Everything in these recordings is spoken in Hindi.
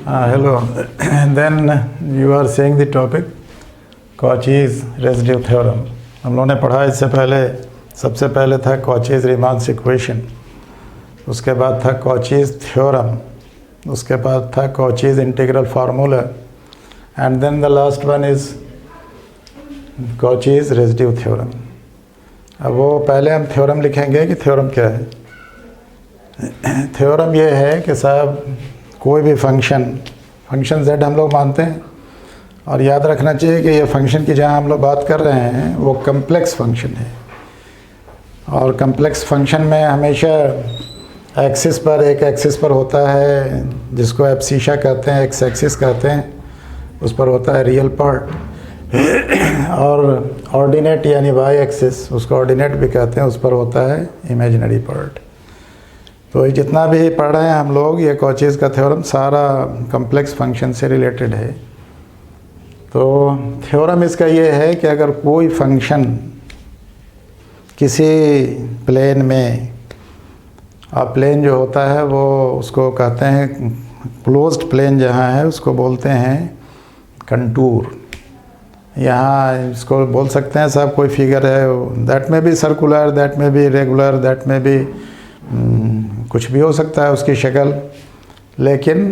Hello. And then you are saying the topic Cauchy's residue theorem. हम लोगों ने पढ़ा इससे पहले, सबसे पहले था Cauchy's Riemann's equation, उसके बाद था Cauchy's theorem, उसके बाद था Cauchy's integral formula, and then the last one is Cauchy's residue theorem. अब वो पहले हम थ्योरम लिखेंगे कि थ्योरम क्या है. थ्योरम ये है कि साहब कोई भी फंक्शन z हम लोग मानते हैं, और याद रखना चाहिए कि ये फंक्शन की जहाँ हम लोग बात कर रहे हैं वो कम्प्लेक्स फंक्शन है, और कम्प्लेक्स फंक्शन में हमेशा एक्सिस पर, एक एक्सिस पर होता है जिसको एब्सीशा कहते हैं, एक्स एक्सिस कहते हैं, उस पर होता है रियल पार्ट, और ऑर्डिनेट यानी वाई एक्सिस, उसको ऑर्डिनेट भी कहते हैं, उस पर होता है इमेजिनरी पार्ट. तो जितना भी पढ़ रहे हैं हम लोग, ये कॉचीज़ का थ्योरम सारा कम्प्लेक्स फंक्शन से रिलेटेड है. तो थ्योरम इसका ये है कि अगर कोई फंक्शन किसी प्लेन में, और प्लेन जो होता है वो उसको कहते हैं क्लोज्ड प्लेन, जहाँ है उसको बोलते हैं कंटूर. यहाँ इसको बोल सकते हैं साहब कोई फिगर है, दैट में भी सर्कुलर, दैट में भी रेगुलर, दैट में भी कुछ भी हो सकता है उसकी शक्ल, लेकिन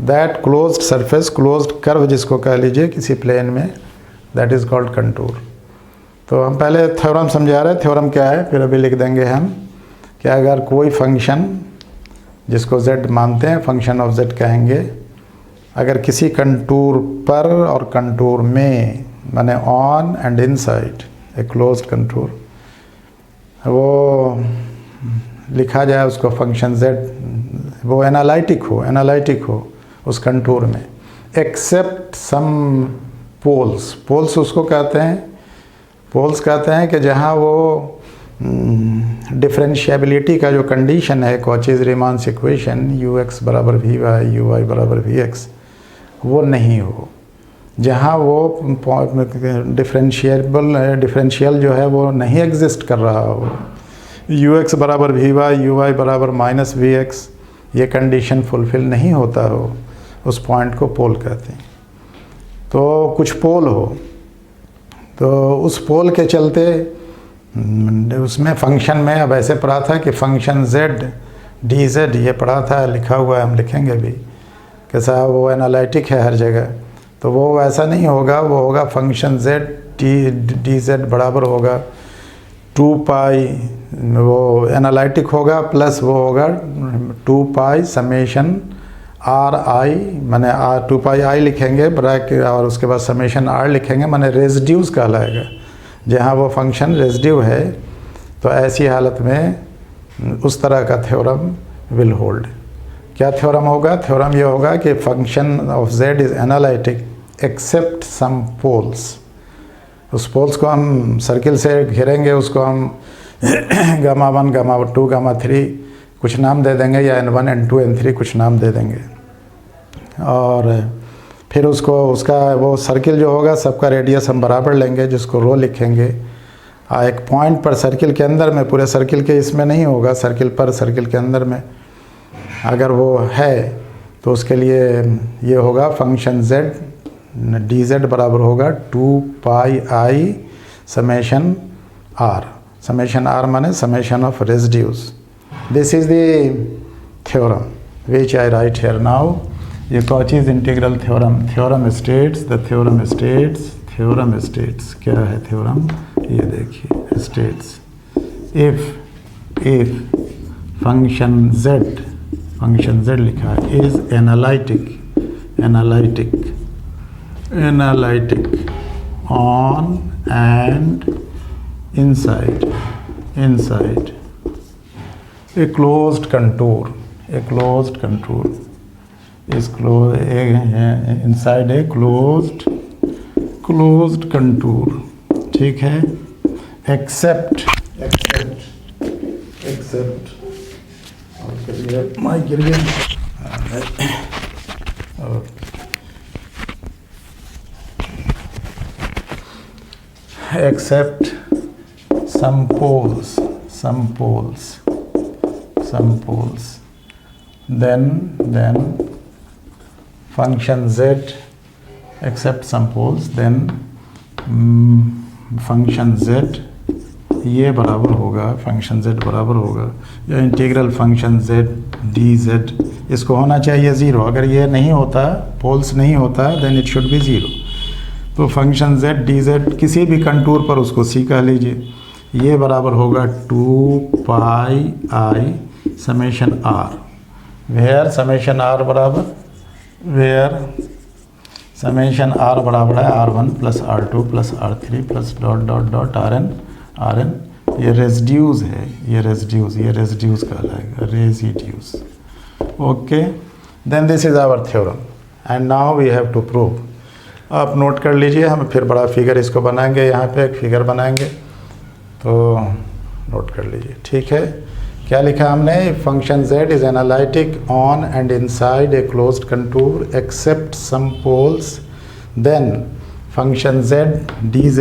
that closed surface, closed curve जिसको कह लीजिए किसी प्लेन में, दैट इज़ कॉल्ड कंटूर. तो हम पहले थ्योरम समझा रहे हैं, थ्योरम क्या है, फिर अभी लिख देंगे हम कि अगर कोई फंक्शन जिसको z मानते हैं, फंक्शन ऑफ z कहेंगे, अगर किसी कंटूर पर और कंटूर में, माने on and inside a closed contour, वो लिखा जाए उसको फंक्शन z, वो एनालिटिक हो उस कंटूर में, एक्सेप्ट सम पोल्स. पोल्स उसको कहते हैं, पोल्स कहते हैं कि जहाँ वो डिफरेंशिएबिलिटी का जो कंडीशन है कॉचीज़ रीमान्स इक्वेशन ux बराबर वी वाई, यू वाई बराबर वी एक्स, वो नहीं हो, जहाँ वो डिफरेंशियल जो है वो नहीं एग्जिस्ट कर रहा हो, ux बराबर वी वाई, यू वाई बराबर माइनस वी एक्स, ये कंडीशन फुलफ़िल नहीं होता हो, उस पॉइंट को पोल कहते हैं. तो कुछ पोल हो, तो उस पोल के चलते उसमें फंक्शन में, अब ऐसे पढ़ा था कि फंक्शन z dz, ये पढ़ा था, लिखा हुआ है, हम लिखेंगे भी कि साहब वो एनालिटिक है हर जगह. तो वो ऐसा नहीं होगा, वो होगा फंक्शन z dz बराबर होगा 2 पाई, वो एनालिटिक होगा, प्लस वो होगा 2 पाई समेशन आर आई, माने 2 पाई आई लिखेंगे ब्रैकेट, और उसके बाद समेशन आर लिखेंगे, माने रेजिड्यूज कहलाएगा. जहाँ वो फंक्शन रेजिड्यू है, तो ऐसी हालत में उस तरह का थ्योरम विल होल्ड. क्या थ्योरम होगा? थ्योरम ये होगा कि function of z is analytic except some poles. उस पोल्स को हम सर्किल से घेरेंगे, उसको हम गामा 1, गामा 2, गामा 3 कुछ नाम दे देंगे, या n1, n2, n3 कुछ नाम दे देंगे, और फिर उसको, उसका वो सर्किल जो होगा सबका रेडियस हम बराबर लेंगे, जिसको रो लिखेंगे. एक पॉइंट पर सर्किल के अंदर में, पूरे सर्किल के इसमें नहीं होगा, सर्किल पर, सर्किल के अंदर में अगर वो है तो उसके लिए ये होगा फंक्शन z dz बराबर होगा 2 pi i summation r. Summation r माने summation of residues. This is the theorem which I write here now. ये Cauchy's integral theorem. Theorem states, the theorem states, theorem states, क्या है थ्योरम? ये देखिए, स्टेट्स इफ फंक्शन z लिखा है, is analytic on and inside a closed contour is inside a closed contour. ठीक है. except और करिए माइक गिर गया. except some poles, then function z except some poles, then function z ये बराबर होगा, फंक्शन z बराबर होगा, या इंटीग्रल फंक्शन z dz, इसको होना चाहिए ज़ीरो। अगर ये नहीं होता, पोल्स नहीं होता, then it should be zero. तो फंक्शन z dz किसी भी कंटूर पर उसको c कह लीजिए, ये बराबर होगा 2 pi i summation r, where summation r बराबर, वेयर समेशन r बराबर है r1 plus r2 plus r3 plus dot dot dot rn, ये रेजिड्यूज है, ये रेजिड्यूज कहलाएगा, residues. Okay, then this is our theorem and now we have to prove. आप नोट कर लीजिए, हम फिर बड़ा फिगर इसको बनाएंगे, यहाँ पे एक फिगर बनाएंगे, तो नोट कर लीजिए, ठीक है। क्या लिखा हमने, function z is analytic on and inside a closed contour except some poles, then function z dz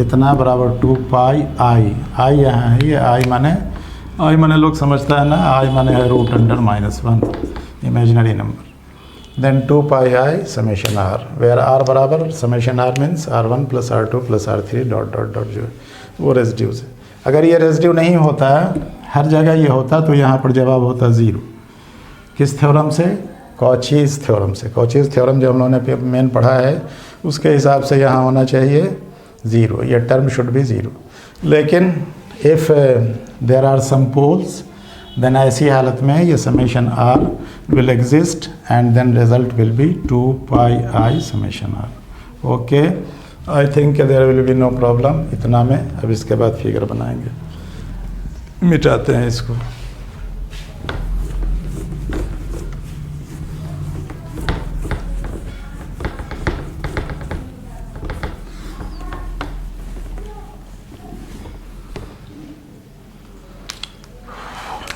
इतना बराबर 2 पाई i यहाँ है, ये i माने लोग समझता है ना, i माने है root under -1 imaginary number, then 2 pi i summation r, where r बराबर summation r means r1 plus r2 plus r3 dot dot dot, जो है वो रेजिड्यूज है। अगर ये रेजिड्यू नहीं होता, हर जगह ये होता, तो यहाँ पर जवाब होता ज़ीरो। किस थ्योरम से, कॉचीज़ थ्योरम से। कॉचीज़ थ्योरम जो हम लोगों ने मेन पढ़ा है, उसके हिसाब से यहाँ होना चाहिए ज़ीरो, ये टर्म शुड बी ज़ीरो। लेकिन if there are some poles, then ऐसी हालत में ये summation R will exist and then result will be 2 pi i summation R. Okay, I think there will be no problem इतना में। अब इसके बाद फिगर बनाएंगे, मिटाते हैं इसको।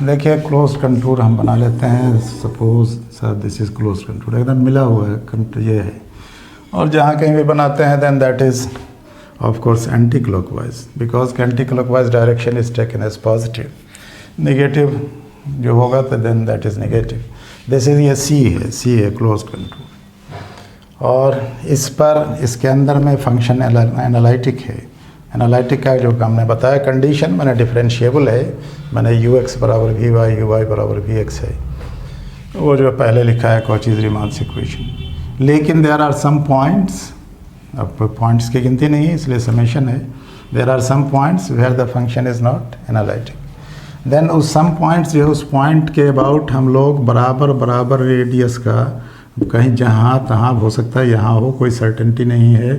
देखिए, क्लोज कंटूर हम बना लेते हैं। Suppose sir this is close contour, एकदम मिला हुआ है कंटूर ये है, और जहाँ कहीं भी बनाते हैं then that is of course anti clockwise, because anti clockwise direction is taken as positive. Negative जो होगा तो then that is negative. This is ये सी है क्लोज कंटूर, और इस पर इसके अंदर में फंक्शन एनालिटिक है। एनालिटिक का जो हमने बताया कंडीशन मैंने डिफरेंशिएबल है, मैंने ux बराबर वी वाई यू वाई बराबर वी एक्स है, वो जो पहले लिखा है कॉचीज रीमान्स इक्वेशन। लेकिन देयर आर सम पॉइंट्स, अब पॉइंट्स की गिनती नहीं है इसलिए समेशन है, there are some points where the function is not analytic. Then उस सम पॉइंट्स जो उस पॉइंट के अबाउट हम लोग बराबर रेडियस का, कहीं जहाँ तहाँ हो सकता है, यहाँ हो कोई सर्टेनिटी नहीं है,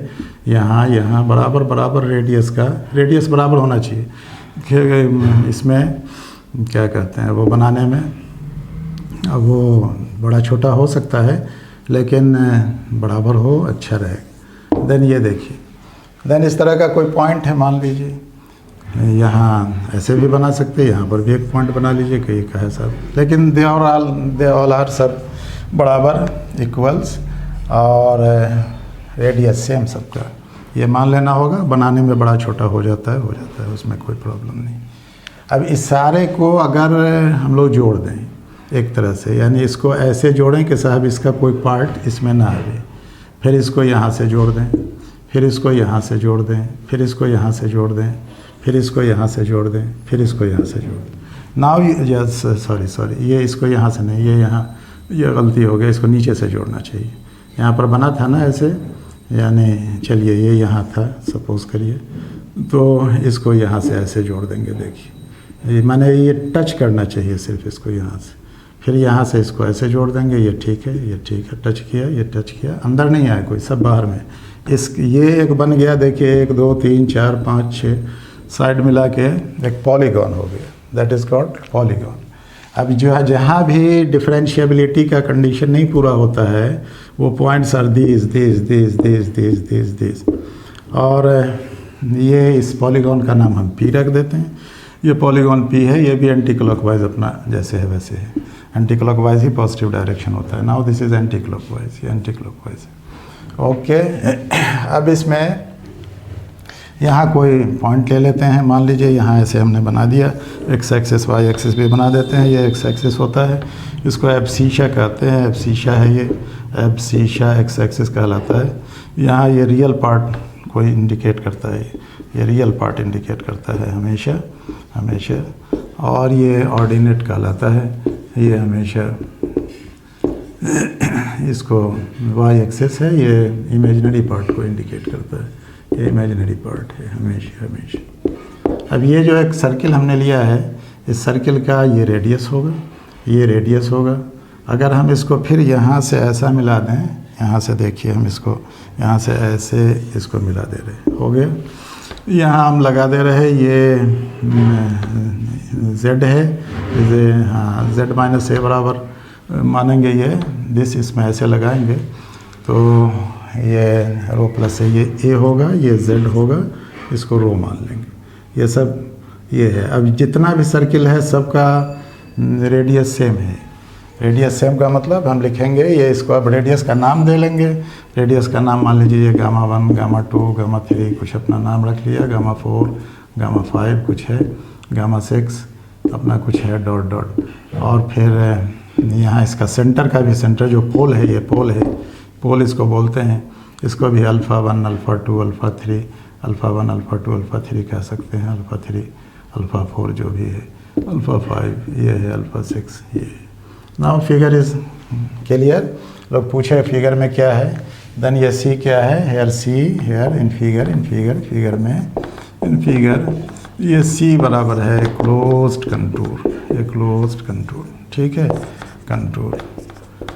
यहाँ बराबर रेडियस का, रेडियस बराबर होना चाहिए। इसमें क्या कहते हैं वो बनाने में, अब वो बड़ा छोटा हो सकता है लेकिन बराबर हो, अच्छा रहेगा। देन ये देखिए, देन इस तरह का कोई पॉइंट है, मान लीजिए यहाँ ऐसे भी बना सकते हैं, यहाँ पर भी एक पॉइंट बना लीजिए कहीं का है सब, लेकिन दे ऑल आर सब बराबर इक्वल्स और रेडियस सेम सबका, ये मान लेना होगा। बनाने में बड़ा छोटा हो जाता है, उसमें कोई प्रॉब्लम नहीं। अब इस सारे को अगर हम लोग जोड़ दें एक तरह से, यानी इसको ऐसे जोड़ें कि साहब इसका कोई पार्ट इसमें ना आए, फिर इसको यहाँ से जोड़ दें, फिर इसको यहाँ से जोड़ दें, फिर इसको यहाँ से जोड़ दें, फिर इसको यहाँ से जोड़ दें, फिर इसको यहाँ से जोड़ दें। नाउ सॉरी ये इसको यहाँ से नहीं, ये यहाँ, ये गलती हो गई, इसको नीचे से जोड़ना चाहिए। यहाँ पर बना था ना ऐसे, यानी चलिए ये यहाँ था सपोज़ करिए, तो इसको यहाँ से ऐसे जोड़ देंगे। देखिए माने ये टच करना चाहिए सिर्फ इसको यहाँ से, फिर यहाँ से इसको ऐसे जोड़ देंगे। ये ठीक है, टच किया, ये टच किया, अंदर नहीं आया कोई, सब बाहर में। ये एक बन गया, देखिए 1 2 3 4 5 6 साइड मिला के एक पॉलीगॉन हो गया, दैट इज़ कॉल्ड पॉलीगॉन। अब जो है जहाँ भी डिफरेंशिएबिलिटी का कंडीशन नहीं पूरा होता है, वो पॉइंट्स आर दिस, और ये इस पॉलीगॉन का नाम हम P रख देते हैं। ये पॉलीगॉन P है, ये भी एंटी क्लॉकवाइज अपना जैसे है वैसे है, एंटी क्लॉकवाइज ही पॉजिटिव डायरेक्शन होता है। Now this is anti clockwise, ये एंटी क्लॉकवाइज है। ओके, अब इसमें यहाँ कोई पॉइंट ले लेते हैं, मान लीजिए यहाँ ऐसे हमने बना दिया, एक्स एक्सिस वाई एक्सिस भी बना देते हैं, ये एक्स एक्सिस होता है, इसको एब्सीशा कहते हैं, एब्सीशा है ये, एब्सीशा एक्स एक्सिस कहलाता है। यहाँ ये रियल पार्ट कोई इंडिकेट करता है, ये रियल पार्ट इंडिकेट करता है हमेशा हमेशा, और ये ऑर्डिनेट कहलाता है, ये हमेशा इसको वाई एक्सिस है, ये इमेजिनरी पार्ट को इंडिकेट करता है, ये इमेजिनरी पार्ट है हमेशा हमेशा। अब ये जो एक सर्किल हमने लिया है, इस सर्किल का ये रेडियस होगा, ये रेडियस होगा। अगर हम इसको फिर यहाँ से ऐसा मिला दें, यहाँ से देखिए हम इसको यहाँ से ऐसे इसको मिला दे रहे, हो गया। यहाँ हम लगा दे रहे, ये z है, ये हाँ z माइनस ए बराबर मानेंगे ये दिस, इसमें ऐसे लगाएंगे तो ये रो प्लस है, ये a होगा, ये z होगा, इसको रो मान लेंगे। ये सब ये है। अब जितना भी सर्किल है सबका रेडियस सेम है। रेडियस सेम का मतलब हम लिखेंगे ये, इसको अब रेडियस का नाम दे लेंगे। रेडियस का नाम मान लीजिए गामा 1, गामा 2, गामा 3 कुछ अपना नाम रख लिया, गामा 4, गामा 5 कुछ है, गामा 6 अपना कुछ है, डॉट डॉट। और फिर यहाँ इसका सेंटर का भी, सेंटर जो पोल है, ये पोल है, पोल इसको बोलते हैं, इसको भी alpha 1, alpha 2, alpha 3, alpha 1, alpha 2, alpha 3 कह सकते हैं, अल्फ़ा 3, अल्फ़ा 4 जो भी है, अल्फ़ा 5 ये है, अल्फ़ा 6 ये है। Now figure is clear. लोग पूछे फिगर में क्या है, देन ये सी क्या है, here C, here in figure, in figure, figure में इन फिगर ये सी बराबर है क्लोज्ड कंटूर, ये क्लोज्ड कंटूर, ठीक है, contour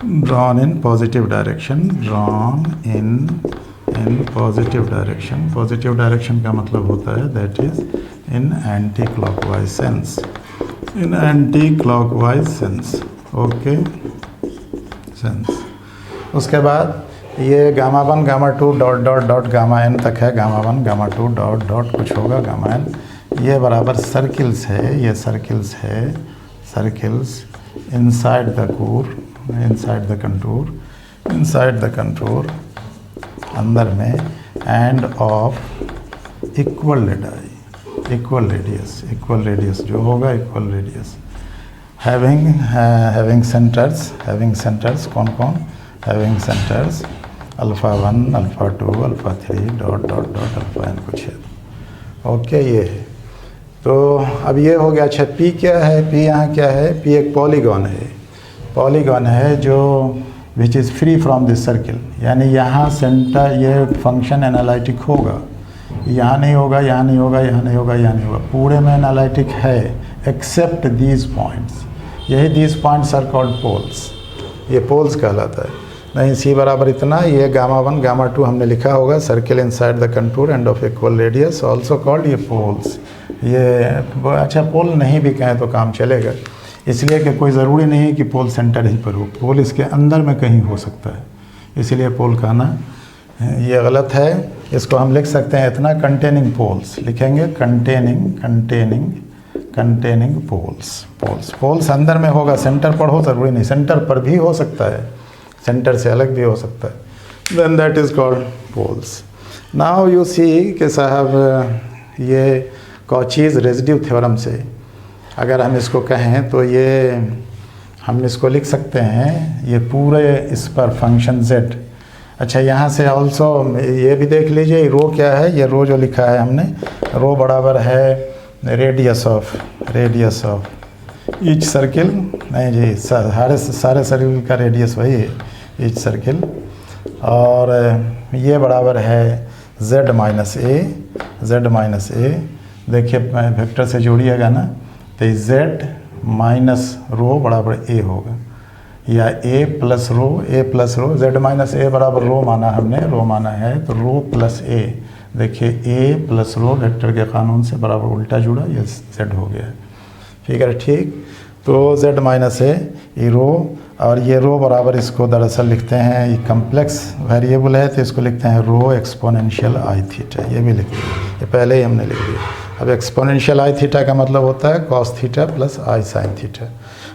drawn in positive direction, drawn in positive direction. Positive direction का मतलब होता है that is in anti clockwise sense, in anti clockwise sense, okay sense. उसके बाद ये gamma 1, gamma 2 dot dot dot gamma n तक है, गामा 1, गामा 2 डॉट डॉट कुछ होगा, गामा n, ये बराबर सर्किल्स है, ये सर्किल्स है, circles inside the core, inside the contour, inside the contour अंदर में, end of equal radius, equal radius, equal radius जो होगा, equal radius, having centres, having centres कौन कौन, having centres alpha 1, alpha 2, alpha 3 dot dot dot alpha n कुछ है, ओके ये है। तो अब ये हो गया। अच्छा P क्या है, P यहाँ क्या है, P एक पॉलीगॉन है, पॉलीगॉन है जो which is free from this circle, यानी यहाँ सेंटर ये फंक्शन एनालिटिक होगा, यहाँ नहीं होगा, यहाँ नहीं होगा, यहाँ नहीं होगा, यहाँ नहीं होगा, पूरे में एनालिटिक है एक्सेप्ट दीज पॉइंट्स, यही these points are called poles, ये पोल्स कहलाता है। नहीं सी बराबर इतना, ये गामा 1, गामा 2 हमने लिखा होगा, circle inside the contour end of equal radius also called, ये पोल्स। ये अच्छा पोल नहीं भी कहें तो काम चलेगा, इसलिए कि कोई ज़रूरी नहीं है कि पोल सेंटर ही पर हो, पोल इसके अंदर में कहीं हो सकता है, इसलिए पोल कहना ये गलत है। इसको हम लिख सकते हैं इतना, कंटेनिंग पोल्स लिखेंगे, containing containing containing poles, poles, poles अंदर में होगा, सेंटर पर हो ज़रूरी नहीं, सेंटर पर भी हो सकता है, सेंटर से अलग भी हो सकता है, then that is called poles. Now you see कि साहब ये कॉचीज़ रेजिड्यू थ्योरम से अगर हम इसको कहें तो ये हम इसको लिख सकते हैं, ये पूरे इस पर फंक्शन z। अच्छा यहाँ से ऑल्सो ये भी देख लीजिए, रो क्या है, ये रो जो लिखा है हमने, रो बराबर है रेडियस ऑफ ईच सर्किल, नहीं जी सारे सर्किल का रेडियस वही है ईच सर्किल, और ये बराबर है z माइनस ए, देखिए वेक्टर से जोड़िएगा ना तो z माइनस रो बराबर a होगा, या a plus row, z minus a बराबर रो माना हमने, रो माना है तो रो प्लस a, देखिए a प्लस रो वेक्टर के कानून से बराबर उल्टा जुड़ा, ये z हो गया, ठीक है ठीक। तो z माइनस a ये रो, और ये रो बराबर इसको दरअसल लिखते हैं, ये कम्प्लेक्स वेरिएबल है तो इसको लिखते हैं रो एक्सपोनेंशियल आई थीटा, ये भी लिखते हैं, ये पहले ही हमने लिख दिया। अब एक्सपोनेंशियल आई थीटा का मतलब होता है cos theta plus I sine theta,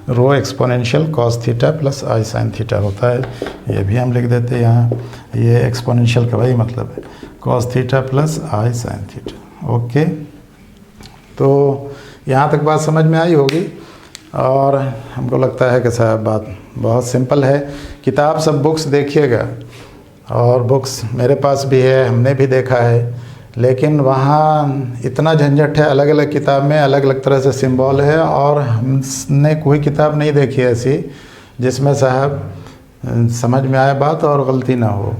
row exponential cos theta plus I sine theta होता है, ये भी हम लिख देते हैं यहाँ, ये एक्सपोनेंशियल का वही मतलब है, cos theta plus I sine theta. Okay, तो यहाँ तक बात समझ में आई होगी और हमको लगता है कि साहब बात बहुत सिंपल है। किताब सब बुक्स देखिएगा, और बुक्स मेरे पास भी है, हमने भी देखा है, लेकिन वहाँ इतना झंझट है, अलग अलग किताब में अलग अलग तरह से सिंबल है, और हमने कोई किताब नहीं देखी ऐसी जिसमें साहब समझ में आए बात और गलती ना हो।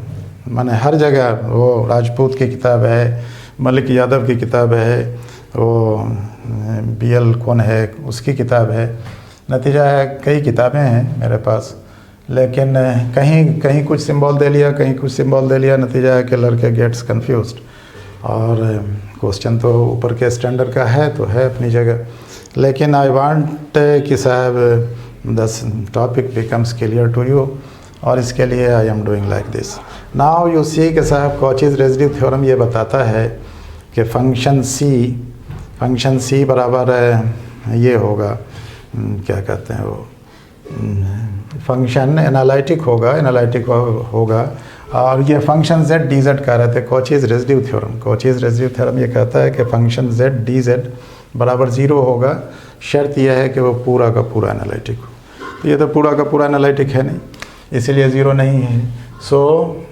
माने हर जगह वो राजपूत की किताब है, मलिक यादव की किताब है, वो BL कौन है उसकी किताब है, नतीजा है कई किताबें हैं मेरे पास, लेकिन कहीं कहीं कुछ सिंबल दे लिया, कहीं कुछ सिंबल दे लिया, नतीजा है कि लड़के गेट्स कंफ्यूज्ड। और क्वेश्चन तो ऊपर के स्टैंडर्ड का है तो है अपनी जगह, लेकिन आई वांट कि साहब the topic becomes clear to you, और इसके लिए I am doing like this. Now you see कि साहब कॉचीज़ रेसिड्यू थ्योरम ये बताता है कि फंक्शन सी बराबर ये होगा, क्या कहते हैं वो, फंक्शन एनालिटिक होगा, और ये फंक्शन z dz कह रहे थे कॉचीज़ रेसिड्यू थ्योरम ये कहता है कि फंक्शन z dz बराबर 0 होगा, शर्त यह है कि वो पूरा का पूरा एनालिटिक हो। तो ये तो पूरा का पूरा एनालिटिक है नहीं, इसीलिए 0 नहीं है। सो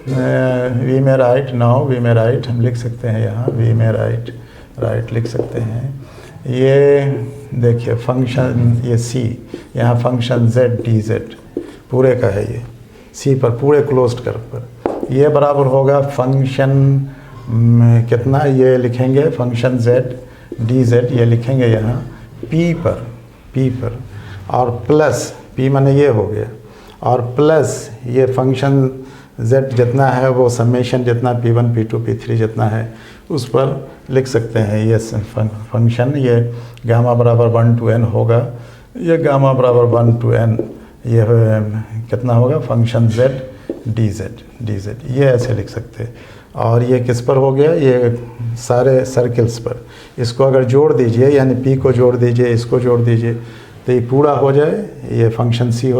वी में राइट हम लिख सकते हैं यहाँ, वी में राइट लिख सकते हैं। ये देखिए फंक्शन ये c, यहाँ फंक्शन z dz पूरे का है, ये c पर पूरे क्लोज्ड कर्व पर, ये बराबर होगा फंक्शन कितना, ये लिखेंगे फंक्शन z dz, ये लिखेंगे यहाँ p पर, और प्लस p माने ये हो गया, और प्लस ये फंक्शन z जितना है वो समेशन जितना p1 p2 p3 जितना है उस पर लिख सकते हैं। ये फंक्शन ये गामा बराबर 1 to n होगा, ये गामा बराबर 1 to n, ये कितना होगा फंक्शन z dz, ये ऐसे लिख सकते हैं। और ये किस पर हो गया, ये सारे सर्किल्स पर, इसको अगर जोड़ दीजिए यानी p को जोड़ दीजिए, इसको जोड़ दीजिए, तो ये पूरा हो जाए, ये फंक्शन c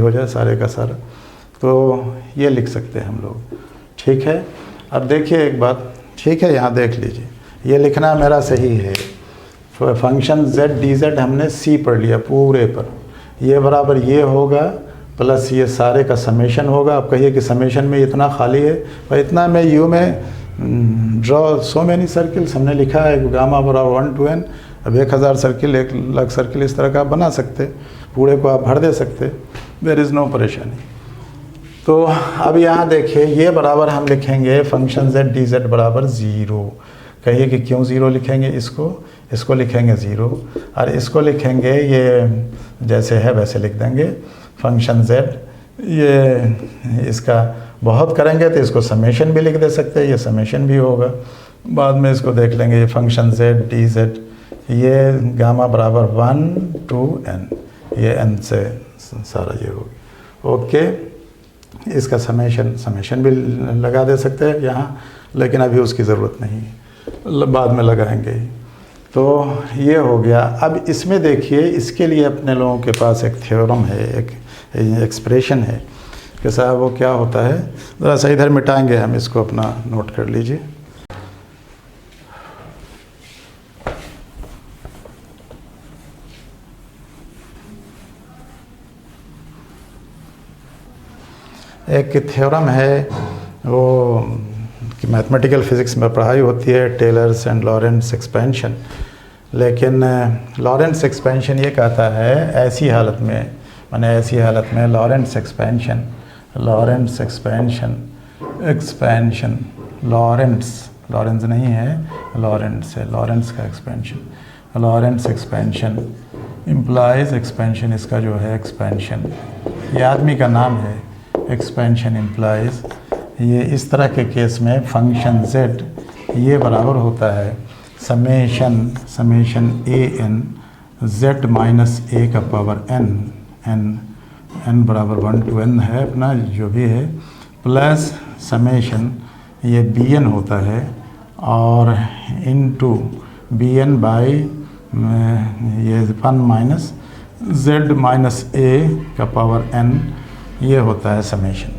हो जाए सारे का सारा, तो ये लिख सकते हैं हम लोग। ठीक है, अब देखिए एक बात, ठीक है यहाँ देख लीजिए, ये लिखना मेरा सही है, फंक्शन z dz हमने c पर लिया पूरे पर, ये बराबर ये होगा प्लस ये सारे का समेशन होगा। आप कहिए कि समेशन में इतना खाली है, और इतना में u में ड्रॉ सो मैनी सर्किल्स हमने लिखा है, गामा बराबर 1 to n। अब 1000 सर्किल 1 लाख सर्किल इस तरह का आप बना सकते, पूरे को आप भर दे सकते, देयर इज़ नो परेशानी। तो अब यहाँ देखिए ये बराबर हम लिखेंगे फंक्शन z dz बराबर 0। कहिए कि क्यों 0 लिखेंगे, इसको लिखेंगे 0, और इसको लिखेंगे ये जैसे है वैसे लिख देंगे फंक्शन z। ये इसका बहुत करेंगे तो इसको समेशन भी लिख दे सकते हैं, ये समेशन भी होगा, बाद में इसको देख लेंगे। ये फंक्शन z dz, ये गामा बराबर 1 to n, ये n से सारा ये होगी। ओके, इसका समेशन भी लगा दे सकते हैं यहाँ, लेकिन अभी उसकी ज़रूरत नहीं है, बाद में लगाएंगे। तो ये हो गया। अब इसमें देखिए, इसके लिए अपने लोगों के पास एक थ्योरम है, एक एक्सप्रेशन है कि साहब वो क्या होता है, ज़रा सा इधर मिटाएंगे हम इसको, अपना नोट कर लीजिए। एक थ्योरम है वो कि मैथमेटिकल फिज़िक्स में पढ़ाई होती है, टेलर्स एंड लॉरेंट्ज़ एक्सपेंशन। लेकिन लॉरेंट्ज़ एक्सपेंशन ये कहता है ऐसी हालत में, माने ऐसी हालत में लॉरेंट्ज़ एक्सपेंशन लॉरेंट्ज़ नहीं है, लॉरेंट्ज़ है, लॉरेंट्ज़ का एक्सपेंशन। लॉरेंट्ज़ एक्सपेंशन इम्प्लाइज एक्सपेंशन, इसका जो है एक्सपेंशन, ये आदमी का नाम है। एक्सपेंशन इम्प्लाइज, ये इस तरह के केस में फंक्शन z ये बराबर होता है summation a n z minus a का पावर n बराबर 1 to n है अपना जो भी है, प्लस समेशन ये bn होता है, और इनटू bn बाई ये 1 माइनस z माइनस a का पावर n, ये होता है समेशन।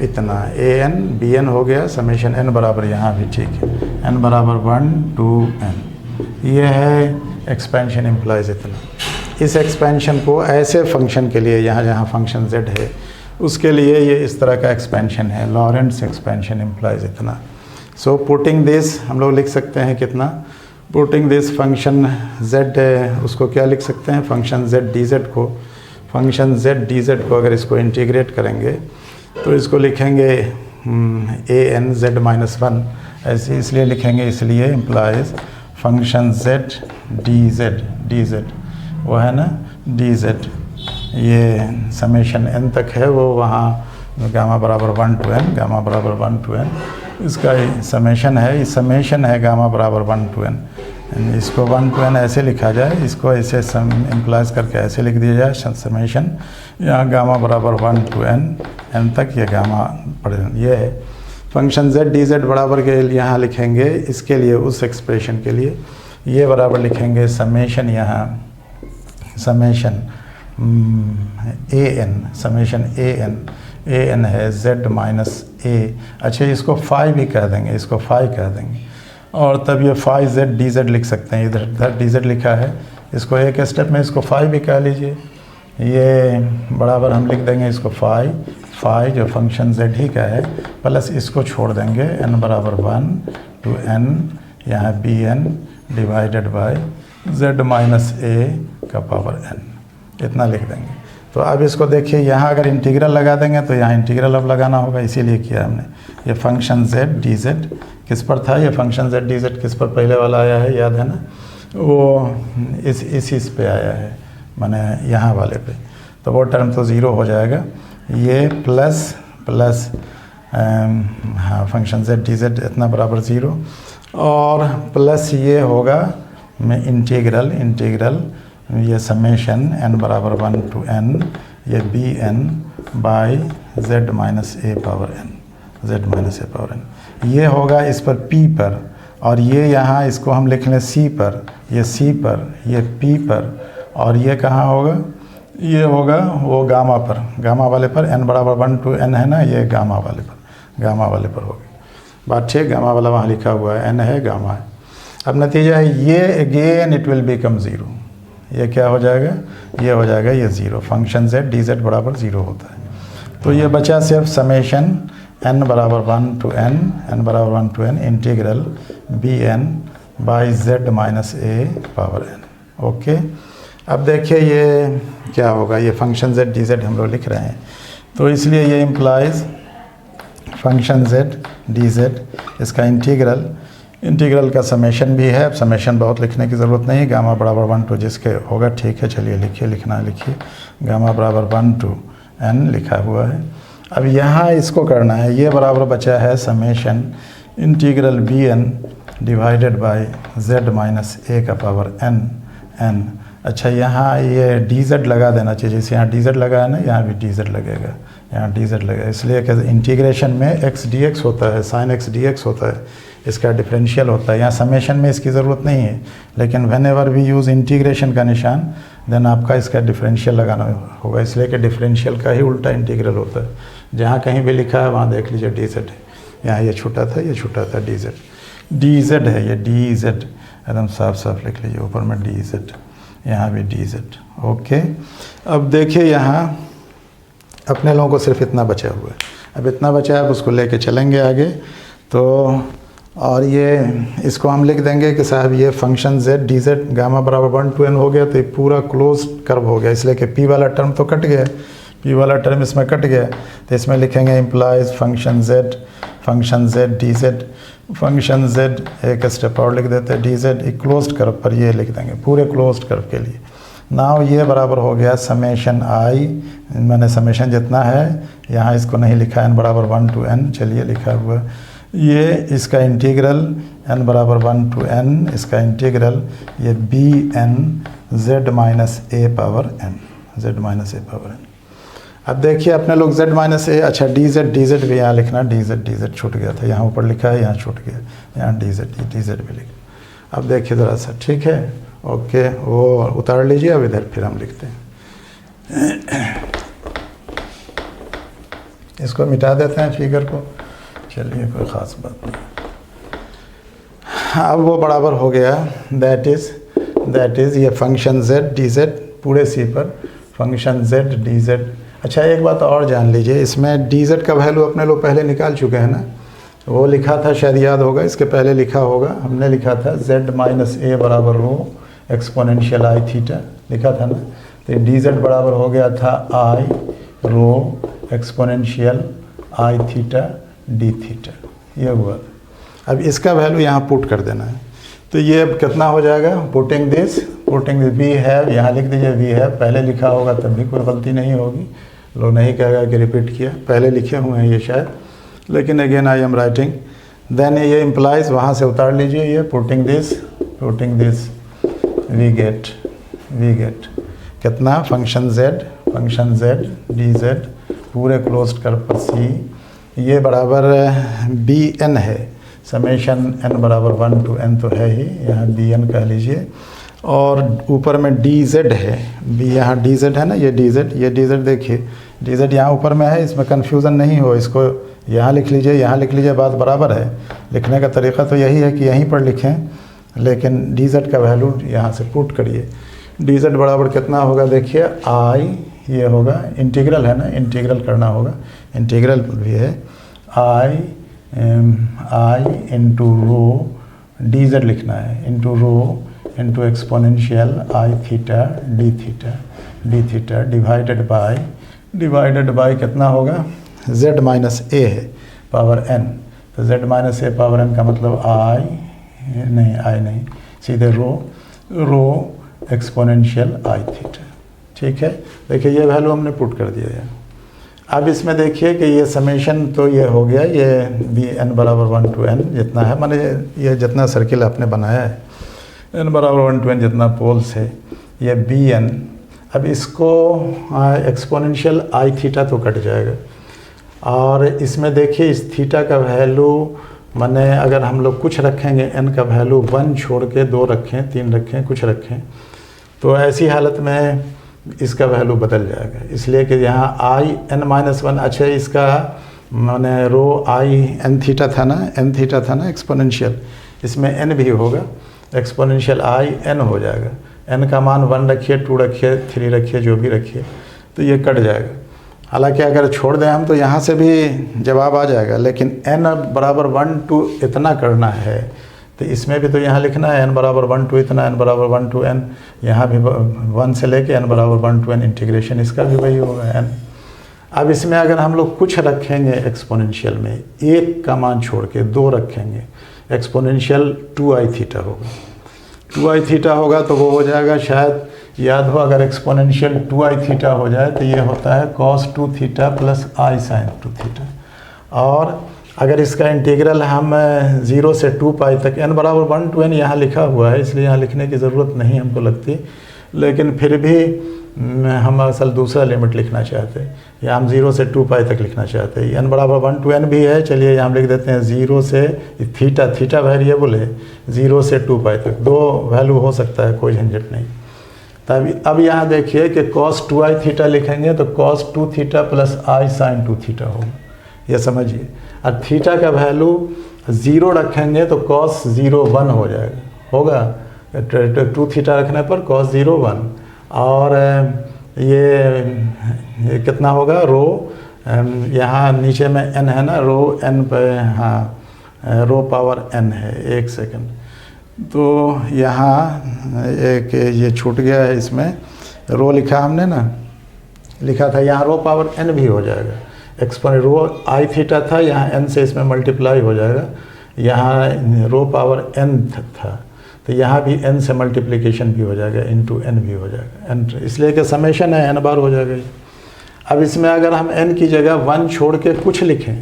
इतना ए एन बी एन हो गया, समेशन एन बराबर यहाँ भी ठीक है, एन बराबर 1 to n। ये है एक्सपेंशन इम्प्लाइज इतना। इस एक्सपेंशन को ऐसे फंक्शन के लिए, यहाँ जहाँ फंक्शन z है उसके लिए ये इस तरह का एक्सपेंशन है, लॉरेंट्स एक्सपेंशन इम्प्लाइज इतना। सो पुटिंग दिस हम लोग लिख सकते हैं कितना, पुटिंग दिस फंक्शन z उसको क्या लिख सकते हैं, फंक्शन z dz को, फंक्शन z dz को अगर इसको इंटीग्रेट करेंगे तो इसको लिखेंगे a n z माइनस 1 ऐसे इसलिए लिखेंगे, इसलिए इम्प्लाइज फंक्शन z dz वो है ना dz, ये समेशन n तक है वो, वहाँ गामा बराबर 1 to n, गामा बराबर 1 to n इसका समेशन है, इस समेशन है गामा बराबर 1 to n। इसको 1 to n ऐसे लिखा जाए, इसको ऐसे इम्प्लाइज करके ऐसे लिख दिया जाए समेशन, यहाँ गामा बराबर 1 to n तक ये गामा पड़े, ये है फंक्शन z dz बराबर के लिए यहाँ लिखेंगे, इसके लिए उस एक्सप्रेशन के लिए ये बराबर लिखेंगे समेशन, यहाँ summation A N, summation A N है z माइनस ए, अच्छा इसको फाई भी कह देंगे, इसको फाई कह देंगे, और तब ये फाई z dz लिख सकते हैं, इधर dz लिखा है, इसको एक स्टेप में इसको फाई भी कह लीजिए, ये बराबर हम लिख देंगे इसको फाई जो फंक्शन z ही का है, प्लस इसको छोड़ देंगे n बराबर 1 to n, यहाँ b n divided by z minus a का पावर n, इतना लिख देंगे। तो अब इसको देखिए, यहाँ अगर इंटीग्रल लगा देंगे तो यहाँ इंटीग्रल अब लगाना होगा, इसीलिए किया हमने। ये फंक्शन z dz किस पर था, ये फंक्शन z dz किस पर पहले वाला आया है, याद है ना, वो इस पे आया है, माने यहाँ वाले पे, तो वो टर्म तो ज़ीरो हो जाएगा, ये प्लस हाँ फंक्शन z dz इतना बराबर ज़ीरो, और प्लस ये होगा में इंटीग्रल ये समेशन n बराबर 1 to n, ये B N by z minus A power n, ये होगा इस पर p पर, और ये यहाँ इसको हम लिख लें c पर, ये c पर, ये p पर, और ये कहाँ होगा, ये होगा वो गामा पर, गामा वाले पर, n बराबर 1 to n है ना, ये गामा वाले पर होगी बात ठीक, गामा वाला वहाँ लिखा हुआ है, n है गामा है। अब नतीजा है ये again it will become zero, ये क्या हो जाएगा, ये हो जाएगा ये ज़ीरो, फंक्शन z dz बराबर ज़ीरो होता है। तो ये बचा सिर्फ समेशन n बराबर 1 to n integral B N by z minus A power n। Okay, अब देखिए ये क्या होगा, ये फंक्शन z dz हम लोग लिख रहे हैं, तो इसलिए ये इम्प्लाइज फंक्शन z dz, इसका इंटीग्रल का समेशन भी है। अब समेशन बहुत लिखने की ज़रूरत नहीं, गामा बराबर 1 to जिसके होगा ठीक है, चलिए लिखिए गामा बराबर 1 to n लिखा हुआ है। अब यहाँ इसको करना है, ये बराबर बचा है summation integral B n divided by z minus a का पावर n। अच्छा यहाँ ये dz लगा देना चाहिए, जैसे यहाँ dz लगा है ना, यहाँ भी dz लगेगा, यहाँ dz लगेगा, इसलिए कि इंटीग्रेशन में x dx होता है, sin x dx होता है, इसका डिफरेंशियल होता है। यहाँ समेशन में इसकी ज़रूरत नहीं है, लेकिन whenever we use integration का निशान देन आपका इसका डिफरेंशियल लगाना होगा, इसलिए कि डिफरेंशियल का ही उल्टा इंटीग्रल होता है। जहाँ कहीं भी लिखा है वहाँ देख लीजिए dz है, यहाँ ये छोटा था dz है, ये dz एकदम साफ लिख लीजिए, ऊपर में dz, यहाँ भी dz। ओके, अब देखिए यहाँ अपने लोगों को सिर्फ इतना बचा हुआ है, अब इतना बचा है, अब उसको लेके चलेंगे आगे। तो और ये इसको हम लिख देंगे कि साहब ये फंक्शन z dz गामा बराबर 1 to n हो गया, तो ये पूरा क्लोज कर्व हो गया, इसलिए कि p वाला टर्म तो कट गया, p वाला टर्म इसमें कट गया, तो इसमें लिखेंगे implies function z dz, function z एक स्टेप और लिख देते हैं dz, एक क्लोज्ड कर्व पर ये लिख देंगे पूरे क्लोज्ड कर्व के लिए। नाउ ये बराबर हो गया समेशन i, मैंने समेशन जितना है यहाँ इसको नहीं लिखा, n बराबर 1 to n, चलिए लिखा हुआ ये, इसका इंटीग्रल n बराबर 1 to n, इसका इंटीग्रल ये B N z minus A power n। अब देखिए अपने लोग z माइनस ए, अच्छा dz भी यहाँ लिखना, dz छूट गया था, यहाँ ऊपर लिखा है यहाँ छूट गया, यहाँ dz भी लिख। अब देखिए ज़रा सा, ठीक है, ओके, वो उतार लीजिए, अब इधर फिर हम लिखते हैं। इसको मिटा देते हैं फिगर को, चलिए कोई ख़ास बात नहीं। अब वो बराबर हो गया, दैट इज़ ये फंक्शन z dz पूरे सी पर फंक्शन z dz। अच्छा एक बात और जान लीजिए, इसमें dz का वैल्यू अपने लोग पहले निकाल चुके हैं ना, वो लिखा था शायद याद होगा, इसके पहले लिखा होगा, हमने लिखा था z माइनस a बराबर रो एक्सपोनेंशियल i थीटा लिखा था ना। तो dz बराबर हो गया था i rho exponential i theta d theta, ये हुआ। अब इसका वैल्यू यहाँ पुट कर देना है, तो ये अब कितना हो जाएगा, पुटिंग दिस वी हैव, यहाँ लिख दीजिए वी हैव, पहले लिखा होगा तब भी कोई गलती नहीं होगी, लोग नहीं कहेगा कि रिपीट किया, पहले लिखे हुए हैं ये शायद, लेकिन again I am writing. Then ये इम्प्लाइज वहाँ से उतार लीजिए, ये पुटिंग दिस वी गेट कितना, फंक्शन z dz पूरे क्लोज कर पर सी, ये बराबर बी एन है, समेशन n बराबर 1 to n तो है ही, यहाँ बी एन कह लीजिए, और ऊपर में dz है, बी यहाँ dz है ना, ये dz देखिए, dz यहाँ ऊपर में है, इसमें कन्फ्यूज़न नहीं हो, इसको यहाँ लिख लीजिए, बात बराबर है। लिखने का तरीका तो यही है कि यहीं पर लिखें, लेकिन dz का वैल्यू यहाँ से पुट करिए। dz बराबर कितना होगा देखिए, i, ये होगा इंटीग्रल है ना, इंटीग्रल करना होगा, इंटीग्रल भी है, i इंटू रो, dz लिखना है, into rho into exponential i theta d theta divided by कितना होगा, z माइनस a है पावर n, तो z minus a power n का मतलब i नहीं, सीधे रो एक्सपोनेंशियल i थीटा, ठीक है। देखिए ये वैल्यू हमने पुट कर दिया है। अब इसमें देखिए कि ये समेशन तो ये हो गया, ये बी एन बराबर 1 to n जितना है, माने ये जितना सर्किल आपने बनाया है, n बराबर 1 to n जितना पोल्स है, ये बी एन। अब इसको एक्सपोनेंशियल आई थीटा तो कट जाएगा, और इसमें देखिए इस थीटा का वैल्यू, माने अगर हम लोग कुछ रखेंगे, n का वैल्यू 1 छोड़ के 2 रखें, 3 रखें, कुछ रखें, तो ऐसी हालत में इसका वैल्यू बदल जाएगा, इसलिए कि यहाँ आई n माइनस 1, अच्छा इसका माने रो आई n थीटा था ना एक्सपोनेंशियल, इसमें n भी होगा, एक्सपोनेंशियल आई n हो जाएगा, n का मान 1 रखिए, 2 रखिए, 3 रखिए, जो भी रखिए, तो ये कट जाएगा। हालांकि अगर छोड़ दें हम तो यहाँ से भी जवाब आ जाएगा, लेकिन n बराबर 1 to इतना करना है, तो इसमें भी तो यहाँ लिखना है n बराबर 1 to इतना, n बराबर 1 to n, यहाँ भी 1 से लेके n बराबर 1 to n, इंटीग्रेशन इसका भी वही होगा n। अब इसमें अगर हम लोग कुछ रखेंगे एक्सपोनेंशियल में, 1 का मान छोड़ के 2 रखेंगे, एक्सपोनेंशियल 2i थीटा होगा, 2i थीटा होगा, तो वो हो जाएगा, शायद याद हो, अगर एक्सपोनेंशियल 2i थीटा हो जाए तो ये होता है cos 2 theta plus i sin 2 theta. और अगर इसका इंटीग्रल हम 0 से 2 पाई तक, n बराबर 1 to n यहाँ लिखा हुआ है, इसलिए यहाँ लिखने की ज़रूरत नहीं हमको लगती, लेकिन फिर भी हम असल दूसरा लिमिट लिखना चाहते हैं, या हम 0 से 2 पाई तक लिखना चाहते हैं। n बराबर 1 to n भी है, चलिए यहाँ हम लिख देते हैं 0 से थीटा वेरिएबल है, 0 से 2 पाई तक, 2 वैल्यू हो सकता है, कोई झंझट नहीं। तभी अब यहाँ देखिए कि cos 2i थीटा लिखेंगे तो cos 2 theta plus i sin 2 theta होगा, ये समझिए। और थीटा का वैल्यू 0 रखेंगे तो cos 0 1 हो जाएगा, होगा 2 थीटा रखने पर cos 0 1, और ये कितना होगा, रो यहाँ नीचे में n है ना, रो n पे, हाँ रो पावर n है, 1 सेकंड, तो यहाँ एक ये छूट गया है, इसमें रो लिखा हमने ना, लिखा था यहाँ रो पावर n भी हो जाएगा, एक्सपोनेंट रो आई थीटा था, यहाँ n से इसमें मल्टीप्लाई हो जाएगा, यहाँ रो पावर n था, तो यहाँ भी n से मल्टीप्लिकेशन भी हो जाएगा, इंटू n भी हो जाएगा, n, इसलिए कि समेशन है, n बार हो जाएगा। अब इसमें अगर हम n की जगह 1 छोड़ के कुछ लिखें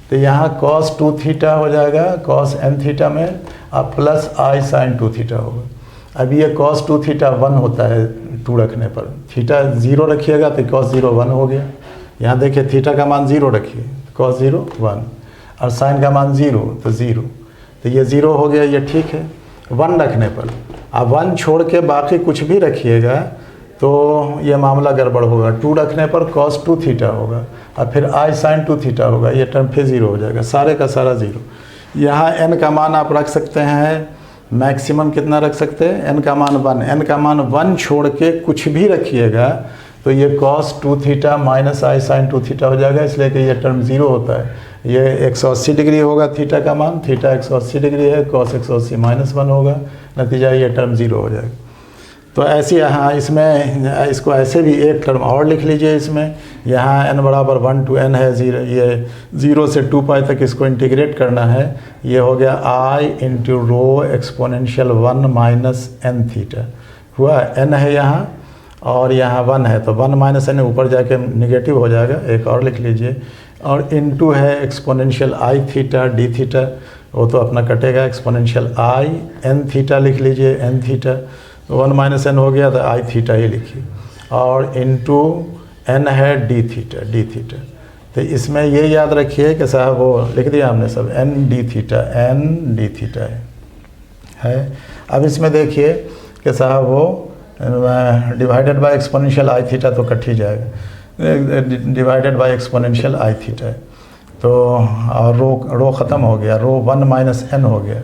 तो यहाँ cos 2 थीटा हो जाएगा, cos n थीटा में, अब प्लस i sin 2 थीटा होगा। अब ये cos 2 थीटा 1 होता है 2 रखने पर, थीटा 0 रखिएगा तो cos 0 1 हो गया। यहाँ देखिए थीटा का मान 0 रखिए, cos 0 1, और sin का मान 0 तो 0, तो ये 0 हो गया, ये ठीक है 1 रखने पर। अब 1 छोड़ के बाकी कुछ भी रखिएगा तो ये मामला गड़बड़ होगा। 2 रखने पर cos 2 थीटा होगा, और फिर आई साइन 2 थीटा होगा, ये टर्म फिर ज़ीरो हो जाएगा, सारे का सारा ज़ीरो। यहाँ n का मान आप रख सकते हैं, मैक्सिमम कितना रख सकते हैं, n का मान 1, n का मान 1 छोड़ के कुछ भी रखिएगा तो ये cos 2 थीटा माइनस आई साइन 2 थीटा हो जाएगा, इसलिए कि ये टर्म ज़ीरो होता है। ये 180 डिग्री होगा थीटा का मान, थीटा 180 डिग्री है, cos 180 माइनस 1 होगा, नतीजा ये टर्म ज़ीरो हो जाएगा। तो ऐसे यहाँ इसमें इसको ऐसे भी एक टर्म और लिख लीजिए इसमें, यहाँ n बराबर 1 to n है, ज़ीरो, ये 0 से 2 पाई तक इसको इंटीग्रेट करना है। ये हो गया i into rho exponential 1 minus n theta हुआ, n है यहाँ और यहाँ 1 है, तो 1 माइनस n ऊपर जाके निगेटिव हो जाएगा, एक और लिख लीजिए। और इनटू है exponential i theta D theta, वो तो अपना कटेगा, एक्सपोनेंशियल i n थीटा लिख लीजिए, n थीटा, तो 1 माइनस n हो गया तो i थीटा ही लिखिए, और इनटू n है डी थीटा, डी थीटा। तो इसमें ये याद रखिए कि साहब वो लिख दिया हमने सब, n D theta, n D theta है। अब इसमें देखिए कि साहब वो divided by exponential I theta तो कट ही जाएगा, divided by exponential I theta है, तो और रो ख़त्म हो गया, रो 1 माइनस n हो गया,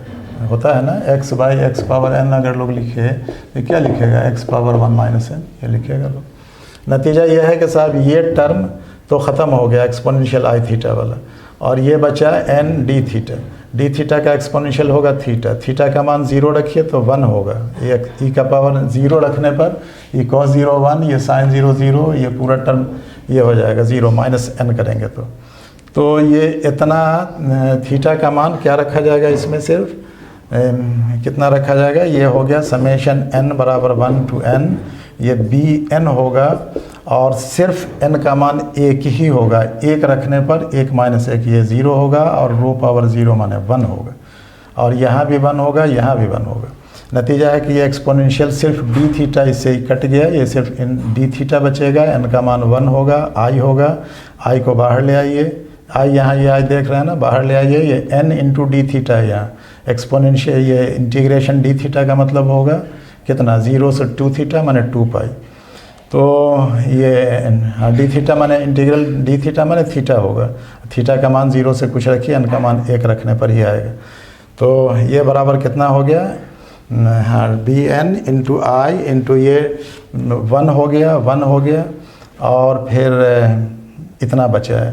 होता है ना, x by x power n अगर लोग लिखे तो क्या लिखेगा, x पावर 1 माइनस n, ये लिखेगा लोग। नतीजा ये है कि साहब ये टर्म तो ख़त्म हो गया एक्सपोनेंशियल आई थीटा वाला, और ये बचा n D theta, D theta का एक्सपोनेंशियल होगा थीटा, थीटा का मान 0 रखिए तो 1 होगा, ये ई का पावर 0 रखने पर ये cos 0 1, ये साइन 0 0, ये पूरा टर्म ये हो जाएगा 0, माइनस n करेंगे तो ये इतना थीटा का मान क्या रखा जाएगा इसमें, सिर्फ कितना रखा जाएगा, ये हो गया समेशन n बराबर 1 to n, ये बी एन होगा, और सिर्फ n का मान 1 ही होगा, 1 रखने पर 1 माइनस 1 ये 0 होगा, और रो पावर 0 माने 1 होगा, और यहाँ भी 1 होगा, यहाँ भी 1 होगा। नतीजा है कि ये एक्सपोनेंशियल सिर्फ डी थीटा इससे ही कट गया, ये सिर्फ इन डी थीटा बचेगा, n का मान 1 होगा, i होगा, i को बाहर ले आइए, i यहाँ ये i देख रहे हैं ना, बाहर ले आइए, ये n इंटू डी थीटा है यहाँ, एक्सपोनेंशियल ये इंटीग्रेशन डी थीटा का मतलब होगा कितना, 0 से 2 थीटा माने 2 पाई, तो ये डी थीटा माने इंटीग्रल डी थीटा माने थीटा होगा, थीटा का मान 0 से कुछ रखिए, n का मान 1 रखने पर ही आएगा, तो ये बराबर कितना हो गया, हाँ बी एन इंटू आई इंटू ये 1 हो गया, 1 हो गया, और फिर इतना बचा है,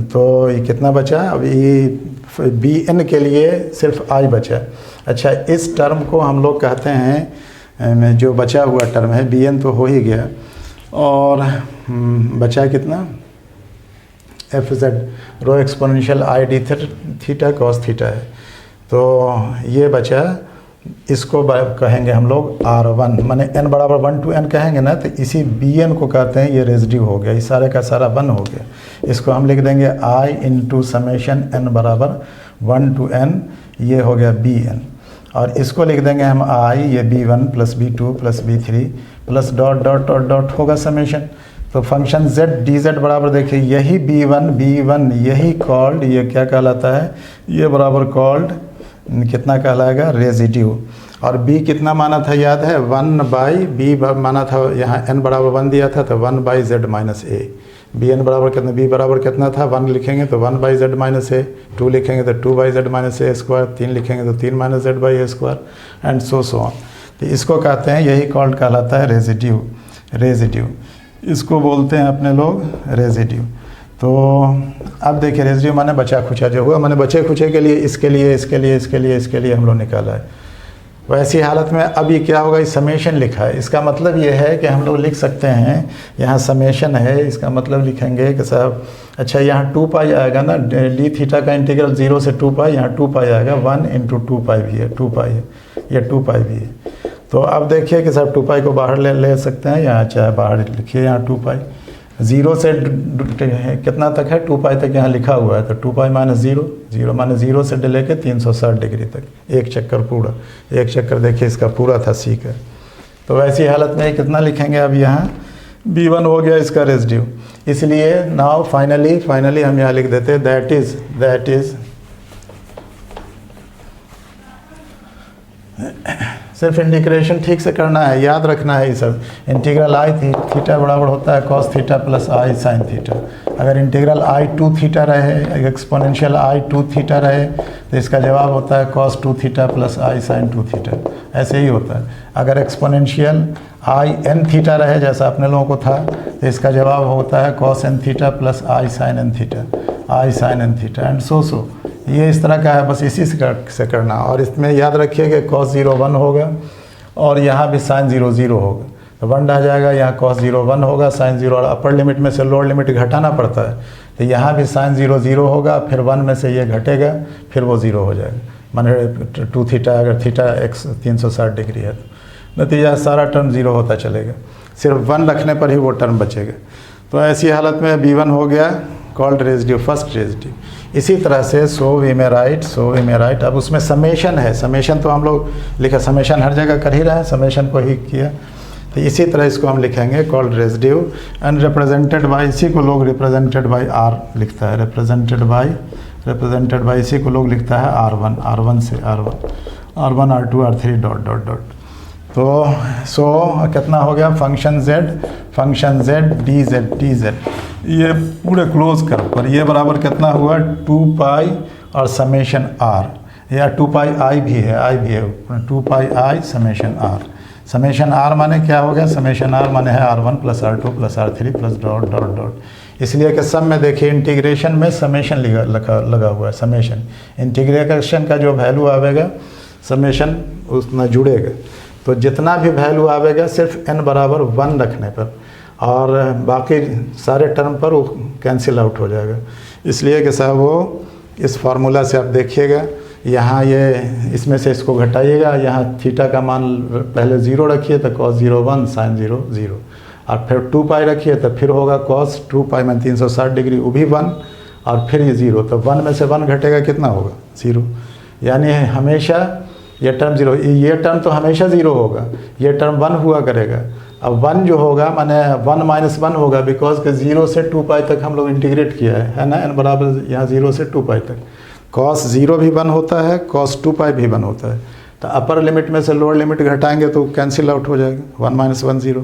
तो ये कितना बचा, अब ये बी एन के लिए सिर्फ आई बचा। अच्छा, इस टर्म को हम लोग कहते हैं, जो बचा हुआ टर्म है बी एन तो हो ही गया, और बचा कितना, F Z rho exponential I D theta cos theta है, तो ये बचा, इसको कहेंगे हम लोग R1, माने n बराबर 1 to n कहेंगे ना, तो इसी bn को कहते हैं, ये रेजिड्यू हो गया, इस सारे का सारा 1 हो गया, इसको हम लिख देंगे i इंटू समेशन n बराबर 1 to n, ये हो गया bn, और इसको लिख देंगे हम i, ये b1 plus b2 plus b3 plus dot dot dot dot होगा समेशन, तो फंक्शन z dz बराबर देखिए, यही b1 यही कॉल्ड, ये क्या कहलाता है, ये बराबर कॉल्ड कितना कहलाएगा, रेजिड्यू, और b कितना माना था याद है, 1 बाई बी माना था, यहाँ n बराबर 1 दिया था, तो 1 by z minus A, B N बराबर कितना, b बराबर कितना था, 1 लिखेंगे तो 1 बाई z माइनस ए, 2 लिखेंगे तो 2 by z minus A square, 3 लिखेंगे तो 3 minus z by A square, and so on. तो इसको कहते हैं, यही कॉल्ड कहलाता है रेजिड्यू, इसको बोलते हैं अपने लोग रेजिड्यू। तो अब देखिए रेजिड्यू माने बचा खुचा जो हुआ, माने बचे खुचे के लिए इसके लिए हम लोग निकाला है। वैसी हालत में अब ये क्या होगा, इस समेशन लिखा है, इसका मतलब ये है कि हम लोग लिख सकते हैं, यहाँ समेशन है, इसका मतलब लिखेंगे कि साहब अच्छा यहाँ 2 पाई आएगा ना, डी थीटा का इंटीग्रल 0 से 2 पाई, यहाँ 2 पाई आएगा, 1 इंटू 2 पाई भी है, 2 पाई है, ये 2 पाई भी है। तो अब देखिए कि साहब 2 पाई को बाहर ले सकते हैं, यहाँ चाहे बाहर लिखिए, यहाँ 2 पाई 0 से कितना तक है, 2 पाई तक यहाँ लिखा हुआ है, तो 2 पाई माइनस 0 माइनस 0 से लेके 360 डिग्री तक, एक चक्कर पूरा, एक चक्कर देखिए इसका पूरा था सी का। तो वैसी हालत में कितना लिखेंगे, अब यहाँ b1 हो गया इसका रेजिड्यू, इसलिए नाउ फाइनली हम यहाँ लिख देते हैं दैट इज सिर्फ इंटीग्रेशन ठीक से करना है, याद रखना है, ये सब इंटीग्रल आई थीटा बराबर होता है cos theta plus I sine theta, अगर इंटीग्रल आई टू थीटा रहे, एक्सपोनेंशियल आई टू थीटा रहे, तो इसका जवाब होता है cos two theta plus I sign to theta. ऐसे ही होता है। अगर एक्सपोनेंशियल आई एन थीटा रहे, जैसा अपने लोगों को था, तो इसका जवाब होता है cos N theta plus I sine N theta, I sine N theta and so. ये इस तरह का है, बस इसी से करना। और इसमें याद रखिए कि कॉस 0 1 होगा और यहाँ भी साइन 0 0 होगा, तो 1 रह जाएगा। यहाँ कॉस 0 1 होगा, साइन 0, और अपर लिमिट में से लोअर लिमिट घटाना पड़ता है, तो यहाँ भी साइन 0 0 होगा, फिर 1 में से ये घटेगा, फिर वो 0 हो जाएगा। माने 2 थीटा, अगर थीटा x 360 डिग्री है तो नतीजा सारा टर्म 0 होता चलेगा, सिर्फ 1 रखने पर ही वो टर्म बचेगा। तो ऐसी हालत में b1 हो गया कॉल्ड रेजिड्यू, फर्स्ट रेजिड्यू। इसी तरह से सो वी में राइट। अब उसमें समेशन है, समेशन तो हम लोग लिखा, समेशन हर जगह कर ही रहे हैं, समेशन को ही किया। तो इसी तरह इसको हम लिखेंगे called residue and represented by, इसी को लोग रिप्रेजेंटेड बाय आर लिखता है, रिप्रेजेंटेड बाय इसी को लोग लिखता है R1 से R1 R2 R3 dot dot dot. तो सो कितना हो गया, फंक्शन z dz, ये पूरे क्लोज कर पर ये बराबर कितना हुआ 2 पाई और समेशन r, या 2 पाई i भी है 2 पाई i समेशन r माने क्या हो गया, समेशन r माने है R1 plus R2 plus R3 plus dot dot dot. इसलिए कि सब में देखिए इंटीग्रेशन में समेशन लगा हुआ है, समेशन इंटीग्रेशन का जो वैल्यू आवेगा समेशन उतना जुड़ेगा। तो जितना भी वैल्यू आवेगा सिर्फ n बराबर 1 रखने पर, और बाकी सारे टर्म पर वो कैंसिल आउट हो जाएगा। इसलिए कि साहब वो इस फार्मूला से आप देखिएगा, यहाँ ये इसमें से इसको घटाइएगा, यहाँ थीटा का मान पहले 0 रखिए तो कॉस 0 1 साइन 0 0, और फिर 2 पाई रखिए तो फिर होगा कॉस 2 पाई में 360 डिग्री, वो भी 1, और फिर ये 0, तो 1 में से 1 घटेगा कितना होगा 0। यानी हमेशा ये टर्म 0, ये टर्म तो हमेशा 0 होगा, ये टर्म 1 हुआ करेगा। अब 1 जो होगा माने 1 माइनस 1 होगा, बिकॉज के 0 से 2 पाई तक हम लोग इंटीग्रेट किया है ना, n बराबर यहाँ 0 से 2 पाई तक। कॉस 0 भी 1 होता है, कॉस 2 पाई भी 1 होता है, तो अपर लिमिट में से लोअर लिमिट घटाएंगे तो कैंसिल आउट हो जाएगा, 1 माइनस 1 0।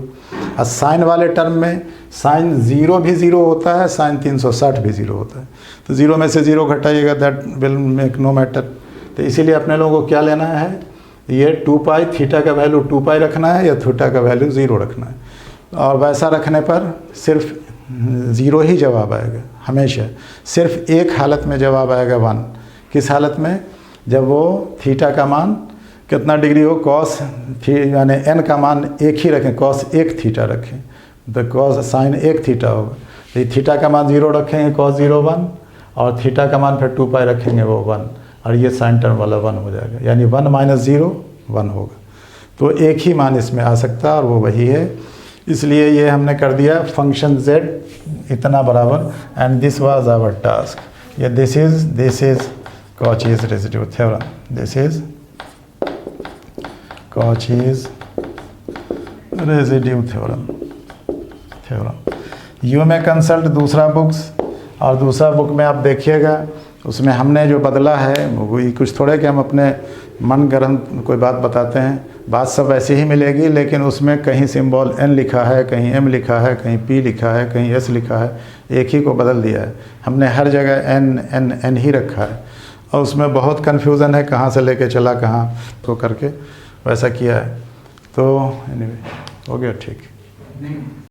और साइन वाले टर्म में साइन 0 भी 0 होता है, साइन 360 भी 0 होता है, तो 0 में से 0 घटाइएगा, that will make no matter. तो इसीलिए अपने लोगों को क्या लेना है, ये 2 पाई थीटा का वैल्यू 2 पाई रखना है या थीटा का वैल्यू 0 रखना है, और वैसा रखने पर सिर्फ 0 ही जवाब आएगा हमेशा। सिर्फ एक हालत में जवाब आएगा 1, किस हालत में, जब वो थीटा का मान कितना डिग्री हो, कॉस यानी n का मान 1 ही रखें, कॉस 1 थीटा रखें, तो कॉस साइन 1 थीटा होगा, तो थीटा का मान 0 रखेंगे कॉस 0 1, और थीटा का मान फिर 2 पाई रखेंगे वो 1, और ये साइन टर्म वाला 1 हो जाएगा, यानी 1 माइनस 0 1 होगा। तो एक ही मान इसमें आ सकता है और वो वही है। इसलिए ये हमने कर दिया फंक्शन z इतना बराबर, and this was our task. ये this is Cauchy's residue theorem, this is Cauchy's residue theorem. You में कंसल्ट दूसरा बुक्स, और दूसरा बुक में आप देखिएगा, उसमें हमने जो बदला है वही कुछ थोड़े कि हम अपने मन गढ़ंत कोई बात बताते हैं, बात सब वैसे ही मिलेगी, लेकिन उसमें कहीं सिंबल n लिखा है, कहीं m लिखा है, कहीं p लिखा है, कहीं s लिखा है, एक ही को बदल दिया है हमने, हर जगह n ही रखा है, और उसमें बहुत कन्फ्यूज़न है कहाँ से लेके चला कहाँ को करके वैसा किया है। तो एनीवे हो गया ठीक।